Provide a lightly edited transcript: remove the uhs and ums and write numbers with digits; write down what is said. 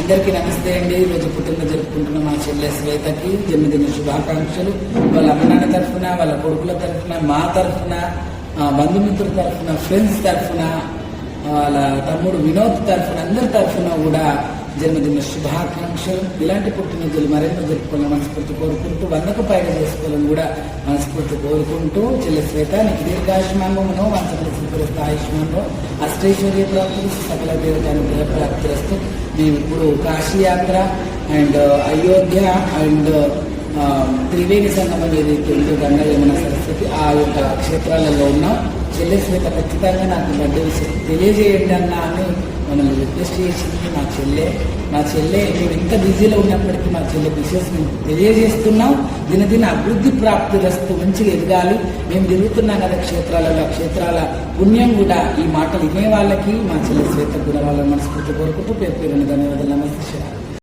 అందరికీ నమస్తే అండి. ఈరోజు పుట్టినరోజు జరుపుకుంటున్న మా చెల్లె శ్వేతకి జన్మదిన శుభాకాంక్షలు. వాళ్ళ అమ్మనాన్న తరఫున, వాళ్ళ కొడుకుల తరఫున, మా తరఫున, బంధుమిత్రుల తరఫున, ఫ్రెండ్స్ తరఫున, వాళ్ళ తమ్ముడు వినోద్ తరఫున, అందరి తరఫున కూడా జన్మదిన శుభాకాంక్షలు. ఇలాంటి పుట్టినరోజులు మరెన్నో జరుపుకోవాలని మనస్ఫూర్తి కోరుకుంటూ 100కు పైగా చేసుకోవాలని కూడా మనస్ఫూర్తి కోరుకుంటూ చెల్లె శ్వేత నీకు దీర్ఘాయుష్మాన్మో వంశప్రసిద్ధ ఆయుష్మాన్లో అష్టైశ్వర్య ప్రాప్తులు సకల దేవతానుగ్రహ ప్రాప్తిరస్తు. మేము ఇప్పుడు కాశీయాత్ర అండ్ అయోధ్య అండ్ త్రివేణి సంగమం ఏదైతే ఉందో గంగా యమున సరస్వతి ఆ యొక్క క్షేత్రాలలో ఉన్నాం. చెల్లె శ్వేత ఖచ్చితంగా నాకు బర్త్డే విషయం తెలియజేయండి అన్నా అని మమ్మల్ని రిక్వెస్ట్ చేసింది మా చెల్లె మేము ఇంత బిజీలో ఉన్నప్పటికీ మా చెల్లె విషయస్ మేము తెలియజేస్తున్నాం. దినదిన అభివృద్ధి ప్రాప్తిరస్తూ మంచిగా ఎదగాలి. మేము తిరుగుతున్నాం కదా క్షేత్రాలలో, క్షేత్రాల పుణ్యం కూడా ఈ మాటలు వినే వాళ్ళకి మా చెల్లె శ్వేత కూడా వాళ్ళ మనస్ఫూర్తి కోరుకుంటూ పేరు పేరుని ధన్యవాదాలు. నమస్తే.